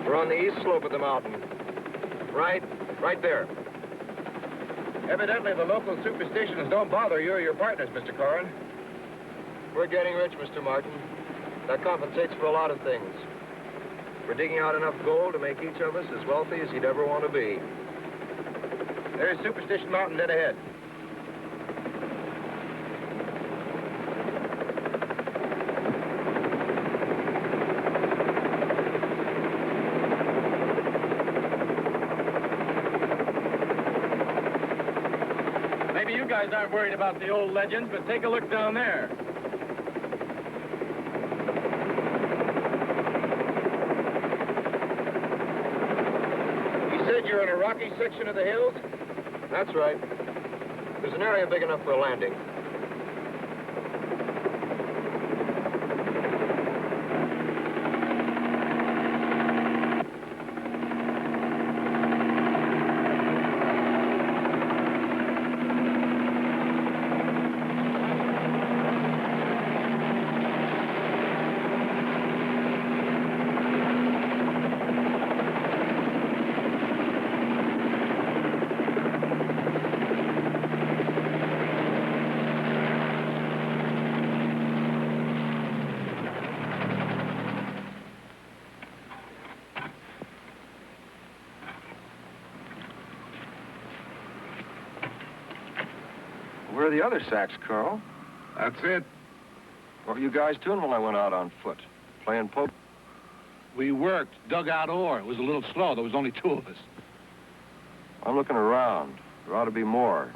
We're on the east slope of the mountain. Right there. Evidently, the local superstitions don't bother you or your partners, Mr. Corrin. We're getting rich, Mr. Martin. That compensates for a lot of things. We're digging out enough gold to make each of us as wealthy as he'd ever want to be. There's Superstition Mountain dead ahead. Maybe you guys aren't worried about the old legends, but take a look down there. You're in a rocky section of the hills? That's right. There's an area big enough for a landing. Where are the other sacks, Carl? That's it. What were you guys doing while I went out on foot? Playing poker? We worked, dug out ore. It was a little slow. There was only 2 of us. I'm looking around. There ought to be more.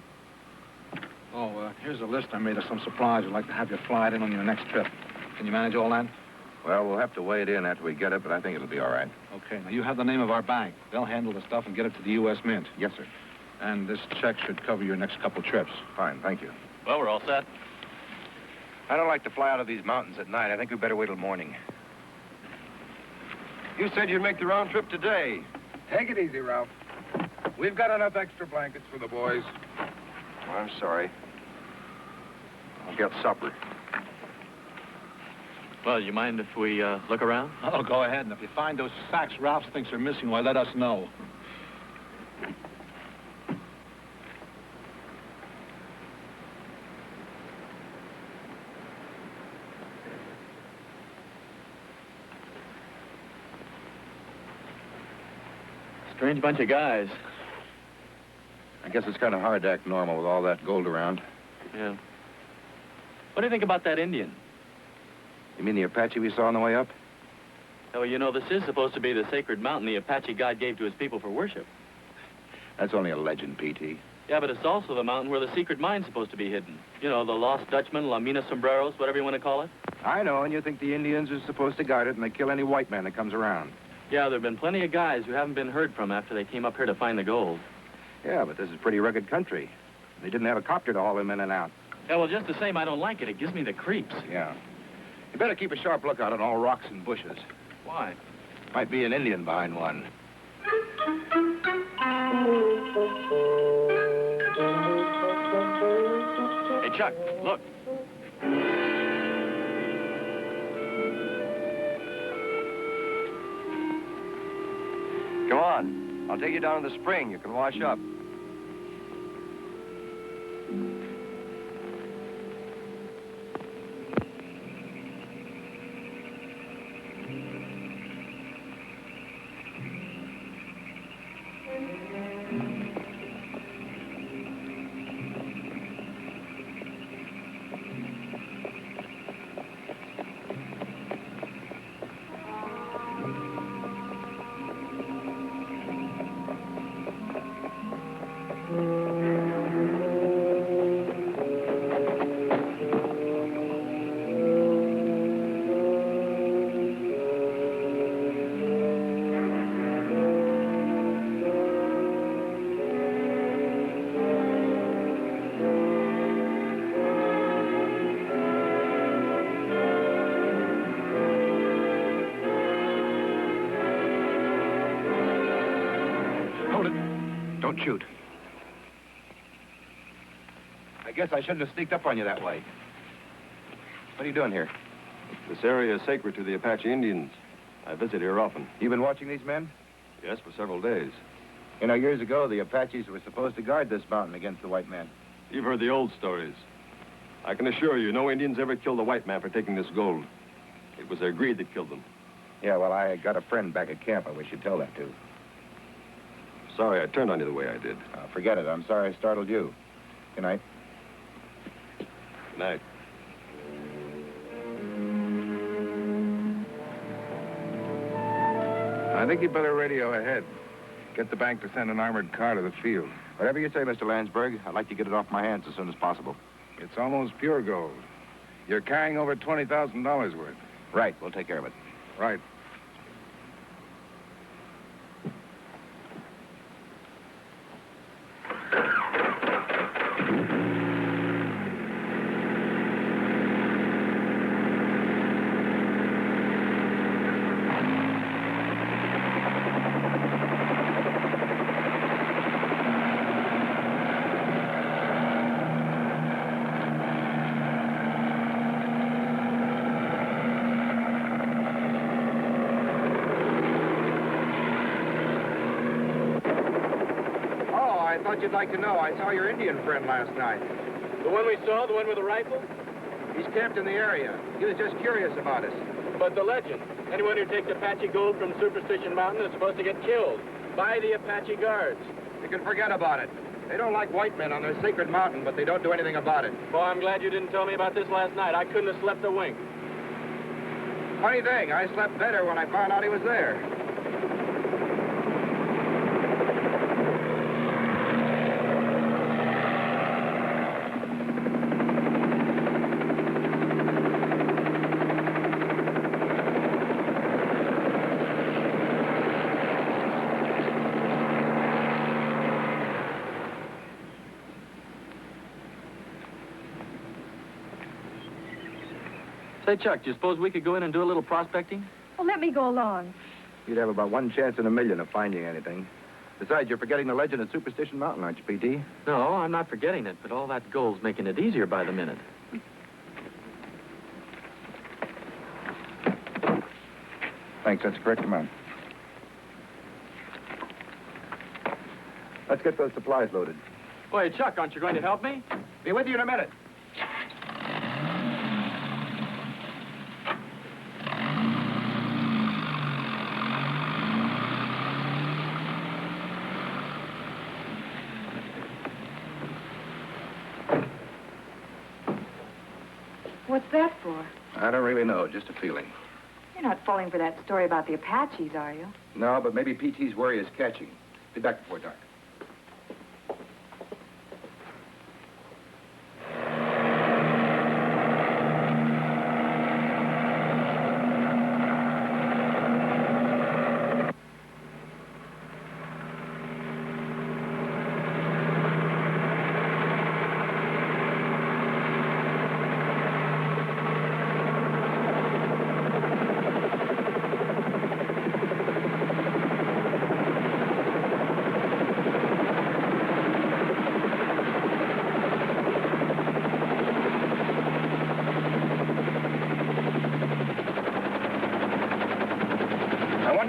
Oh, here's a list I made of some supplies. I'd like to have you fly it in on your next trip. Can you manage all that? Well, we'll have to weigh it in after we get it, but I think it'll be all right. Okay. Now, you have the name of our bank. They'll handle the stuff and get it to the U.S. Mint. Yes, sir. And this check should cover your next couple trips. Fine, thank you. Well, we're all set. I don't like to fly out of these mountains at night. I think we better wait till morning. You said you'd make the round trip today. Take it easy, Ralph. We've got enough extra blankets for the boys. Well, I'm sorry. I'll get supper. Well, you mind if we look around? Oh, go ahead. And if you find those sacks Ralph thinks are missing, why, let us know. Strange bunch of guys. I guess it's kind of hard to act normal with all that gold around. Yeah. What do you think about that Indian? You mean the Apache we saw on the way up? Oh, you know, this is supposed to be the sacred mountain the Apache God gave to his people for worship. That's only a legend, P.T. Yeah, but it's also the mountain where the secret mine's supposed to be hidden. You know, the Lost Dutchman, La Mina Sombreros, whatever you want to call it. I know, and you think the Indians are supposed to guard it and they kill any white man that comes around. Yeah, there have been plenty of guys who haven't been heard from after they came up here to find the gold. Yeah, but this is pretty rugged country. They didn't have a copter to haul them in and out. Yeah, well, just the same, I don't like it. It gives me the creeps. Yeah. You better keep a sharp lookout on all rocks and bushes. Why? Might be an Indian behind one. Hey, Chuck, look. Come on. I'll take you down to the spring. You can wash up. Don't shoot. I guess I shouldn't have sneaked up on you that way. What are you doing here? This area is sacred to the Apache Indians. I visit here often. You been watching these men? Yes, for several days. You know, years ago, the Apaches were supposed to guard this mountain against the white men. You've heard the old stories. I can assure you, no Indians ever killed a white man for taking this gold. It was their greed that killed them. Yeah, well, I got a friend back at camp I wish you'd tell that to. Sorry I turned on you the way I did. Forget it. I'm sorry I startled you. Good night. Good night. I think you'd better radio ahead. Get the bank to send an armored car to the field. Whatever you say, Mr. Landsberg, I'd like to get it off my hands as soon as possible. It's almost pure gold. You're carrying over $20,000 worth. Right. We'll take care of it. Right. I thought you'd like to know. I saw your Indian friend last night. The one we saw, the one with the rifle? He's camped in the area. He was just curious about us. But the legend. Anyone who takes Apache gold from Superstition Mountain is supposed to get killed by the Apache guards. You can forget about it. They don't like white men on their sacred mountain, but they don't do anything about it. Well, I'm glad you didn't tell me about this last night. I couldn't have slept a wink. Funny thing, I slept better when I found out he was there. Say, Chuck, do you suppose we could go in and do a little prospecting? Well, let me go along. You'd have about 1 chance in a million of finding anything. Besides, you're forgetting the legend of Superstition Mountain, aren't you, P.T.? No, I'm not forgetting it, but all that gold's making it easier by the minute. Thanks, that's the correct amount. Let's get those supplies loaded. Boy, Chuck, aren't you going to help me? Be with you in a minute. What's that for? I don't really know, just a feeling. You're not falling for that story about the Apaches, are you? No, but maybe P.T.'s worry is catching. Be back before dark.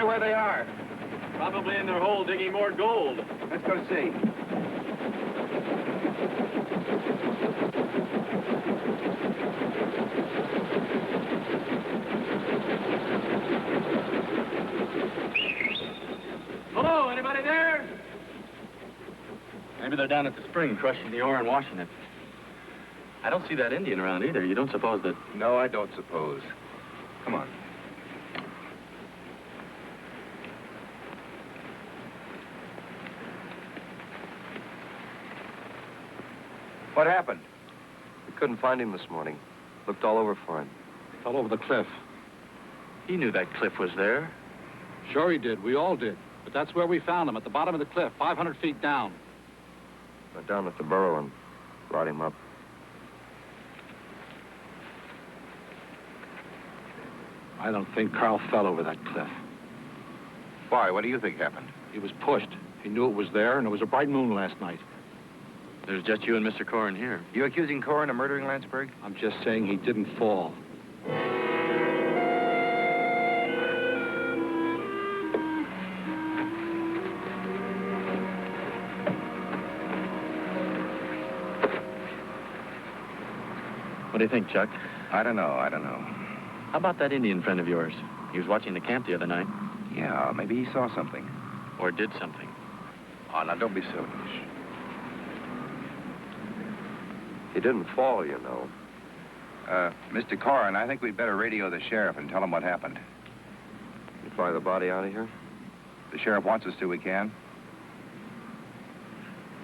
Where they are. Probably in their hole digging more gold. Let's go see. Hello, anybody there? Maybe they're down at the spring crushing the ore and washing it. I don't see that Indian around either. You don't suppose that... No, I don't suppose. Come on. What happened? We couldn't find him this morning. Looked all over for him. He fell over the cliff. He knew that cliff was there. Sure he did. We all did. But that's where we found him, at the bottom of the cliff, 500 feet down. Went down at the burrow and brought him up. I don't think Carl fell over that cliff. Why? What do you think happened? He was pushed. He knew it was there, and it was a bright moon last night. There's just you and Mr. Corrin here. You accusing Corrin of murdering Landsberg? I'm just saying he didn't fall. What do you think, Chuck? I don't know. How about that Indian friend of yours? He was watching the camp the other night. Yeah, maybe he saw something. Or did something. Oh, now, don't be silly. He didn't fall, you know. Mr. Corrin, I think we'd better radio the sheriff and tell him what happened. You fly the body out of here? The sheriff wants us to, we can.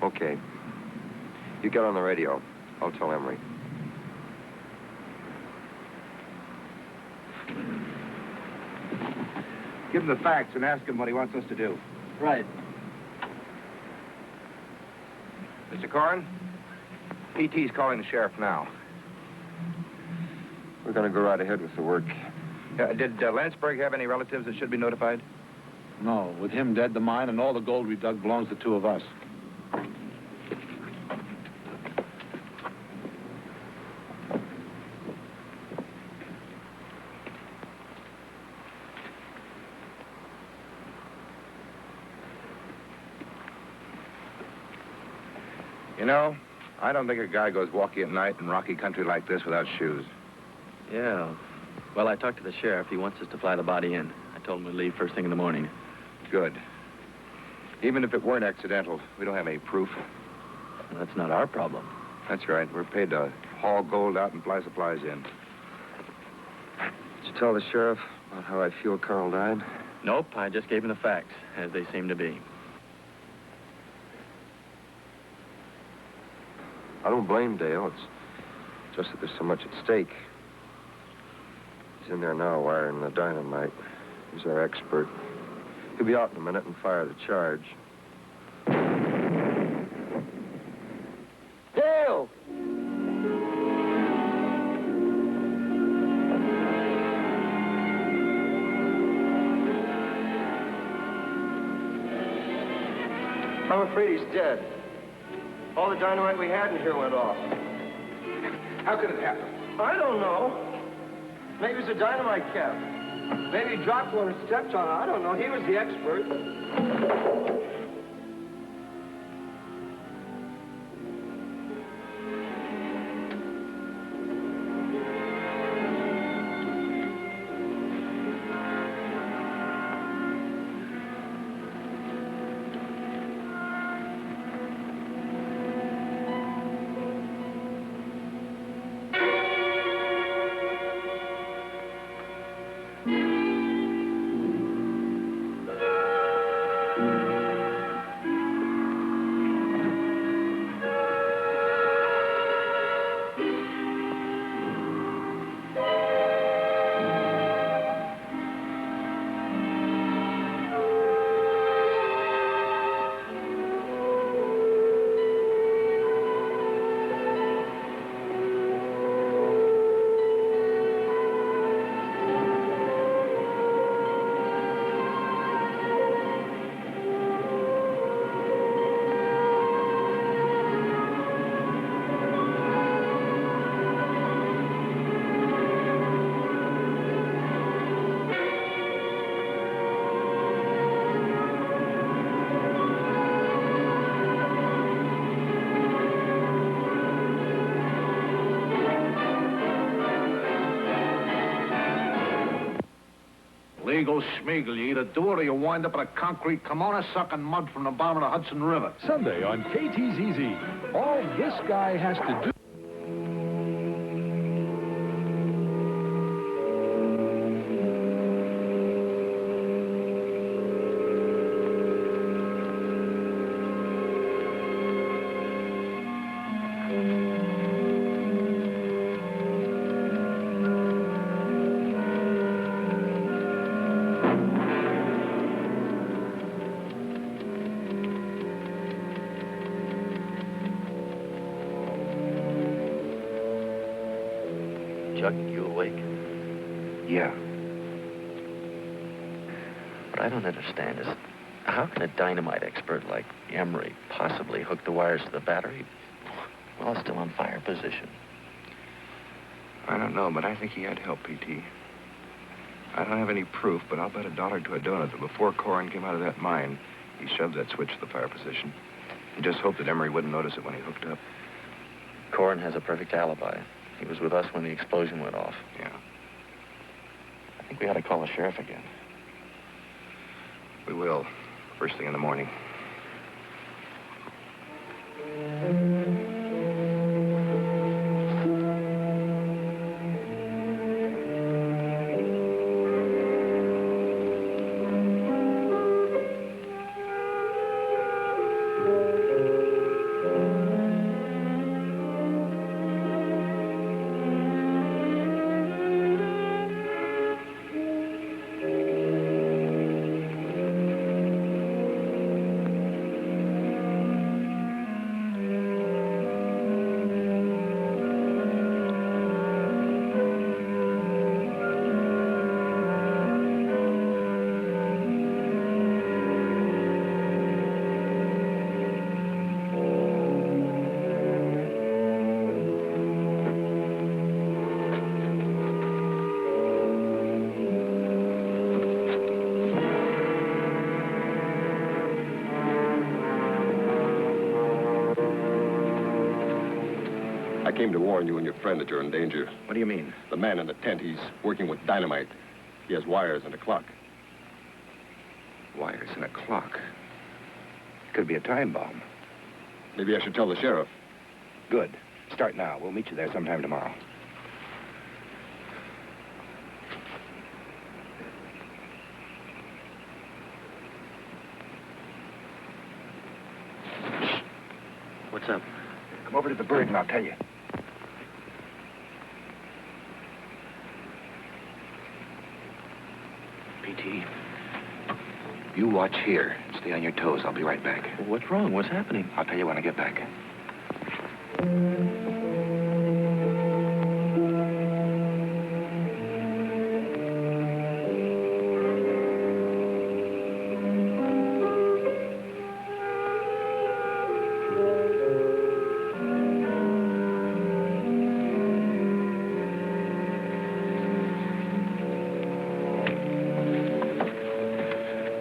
Okay. You get on the radio. I'll tell Emery. Give him the facts and ask him what he wants us to do. Right. Mr. Corrin, PT's calling the sheriff now. We're going to go right ahead with the work. Did Landsberg have any relatives that should be notified? No, with him dead, the mine and all the gold we dug belongs to two of us. You know, I don't think a guy goes walking at night in rocky country like this without shoes. Yeah. Well, I talked to the sheriff. He wants us to fly the body in. I told him to leave first thing in the morning. Good. Even if it weren't accidental, we don't have any proof. Well, that's not our problem. That's right. We're paid to haul gold out and fly supplies in. Did you tell the sheriff about how I feel Carl died? Nope, I just gave him the facts, as they seem to be. I don't blame Dale. It's just that there's so much at stake. He's in there now wiring the dynamite. He's our expert. He'll be out in a minute and fire the charge. Dale! I'm afraid he's dead. All the dynamite we had in here went off. How could it happen? I don't know. Maybe it's a dynamite cap. Maybe he dropped one and stepped on it. I don't know. He was the expert. Legal schmeagle. You either do it or you wind up in a concrete kimono sucking mud from the bottom of the Hudson River. Sunday on KTZZ. All this guy has to do. Chuck, you awake? Yeah. What I don't understand is, how can a dynamite expert like Emery possibly hook the wires to the battery while it's still on fire position? I don't know, but I think he had help, PT. I don't have any proof, but I'll bet $1 to a donut that before Corrin came out of that mine, he shoved that switch to the fire position. He just hoped that Emery wouldn't notice it when he hooked up. Corrin has a perfect alibi. He was with us when the explosion went off. Yeah. I think we ought to call the sheriff again. We will. First thing in the morning. I came to warn you and your friend that you're in danger. What do you mean? The man in the tent, he's working with dynamite. He has wires and a clock. Wires and a clock. It could be a time bomb. Maybe I should tell the sheriff. Good. Start now. We'll meet you there sometime tomorrow. What's up? Come over to the bird and I'll tell you. P.T., you watch here. Stay on your toes. I'll be right back. What's wrong? What's happening? I'll tell you when I get back.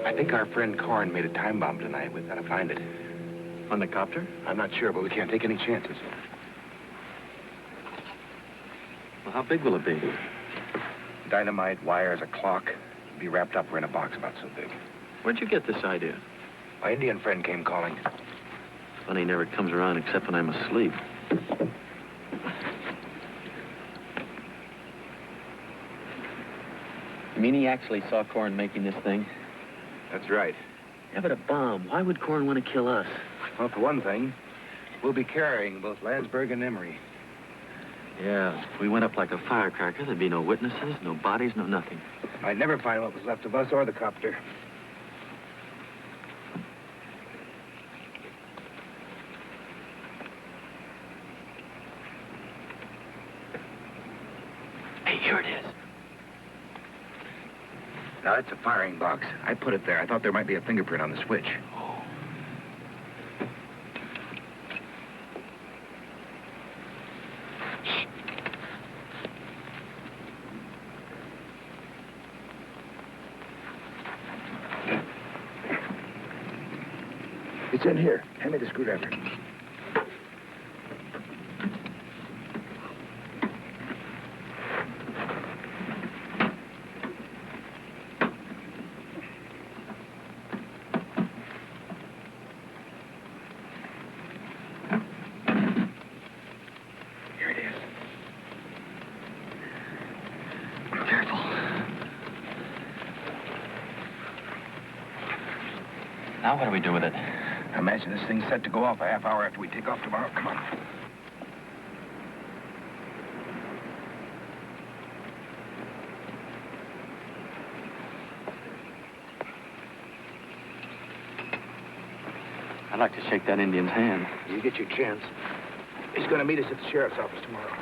I think our friend Corn made a time bomb tonight. We've got to find it. On the copter? I'm not sure, but we can't take any chances. Well, how big will it be? Dynamite, wires, a clock. It'll be wrapped up. We're in a box about so big. Where'd you get this idea? My Indian friend came calling. Funny, he never comes around except when I'm asleep. You mean he actually saw Corn making this thing? That's right. Yeah, but a bomb. Why would Corn want to kill us? Well, for one thing, we'll be carrying both Landsberg and Emery. Yeah, if we went up like a firecracker, there'd be no witnesses, no bodies, no nothing. I'd never find what was left of us or the copter. Hey, here it is. Now, that's a firing box. I put it there. I thought there might be a fingerprint on the switch. Oh. It's in here. Hand me the screwdriver. Now what do we do with it? Imagine this thing's set to go off a half hour after we take off tomorrow. Come on. I'd like to shake that Indian's hand. You get your chance. He's going to meet us at the sheriff's office tomorrow.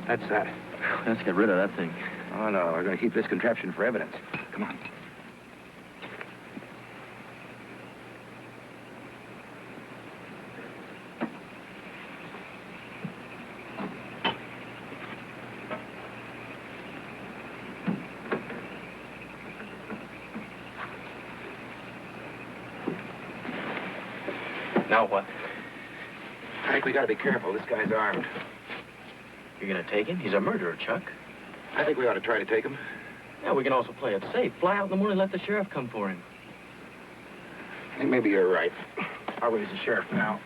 That's that. Let's get rid of that thing. Oh, no, we're going to keep this contraption for evidence. Come on. Now what? I think we got to be careful. This guy's armed. You're gonna take him? He's a murderer, Chuck. I think we ought to try to take him. Yeah, we can also play it safe. Fly out in the morning and let the sheriff come for him. I think maybe you're right. I'll raise the sheriff now.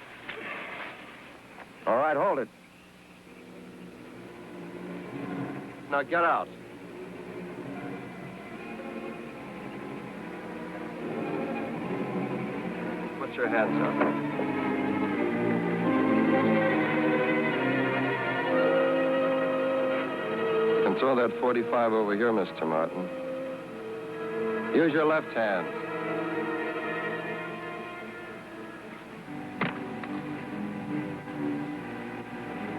All right, hold it. Now get out. Put your hands up. Throw that 45 over here, Mr. Martin. Use your left hand.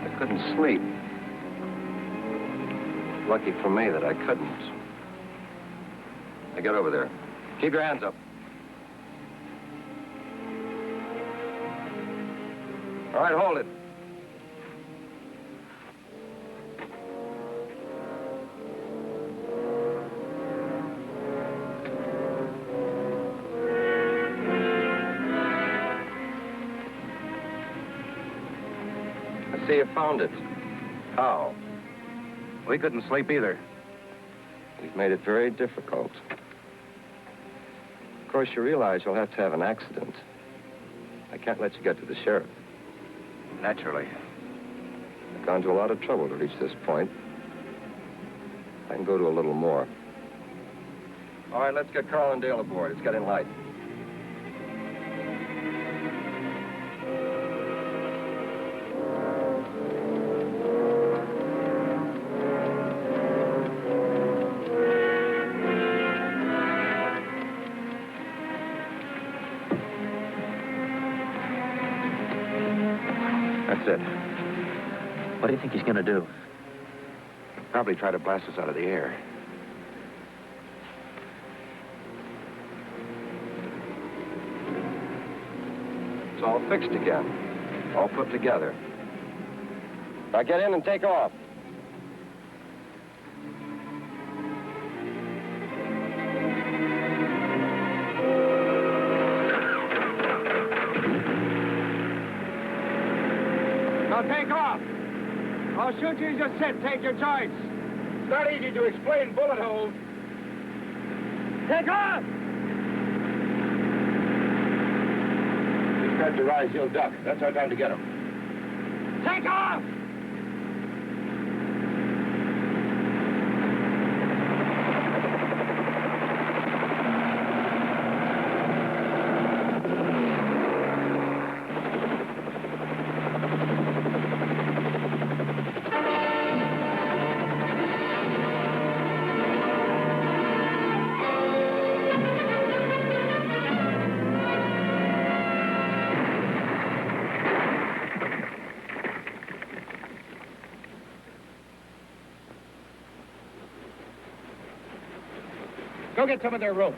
I couldn't sleep. Lucky for me that I couldn't. Now get over there. Keep your hands up. All right, hold it. See, you found it. How? We couldn't sleep either. You've made it very difficult. Of course, you realize you'll have to have an accident. I can't let you get to the sheriff. Naturally. I've gone to a lot of trouble to reach this point. I can go to a little more. All right, let's get Carl and Dale aboard. It's getting light. That's it. What do you think he's gonna do? Probably try to blast us out of the air. It's all fixed again. All put together. Now get in and take off. Now take off. I'll shoot you. Just sit. Take your choice. It's not easy to explain bullet holes. Take off! He's got to rise, he'll duck. That's our time to get him. Take off! Go get some of their rope.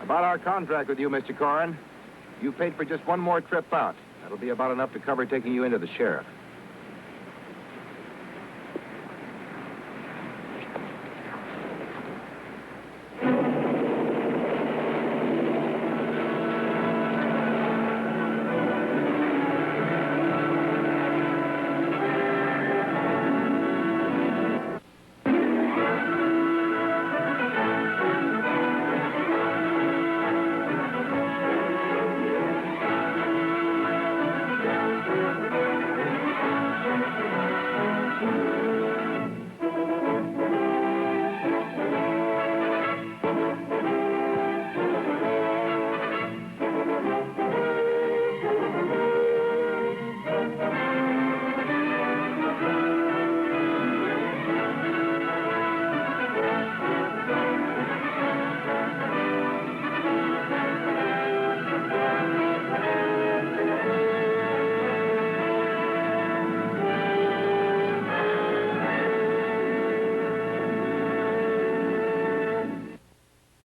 About our contract with you, Mr. Corrin. You paid for just one more trip out. That'll be about enough to cover taking you into the sheriff.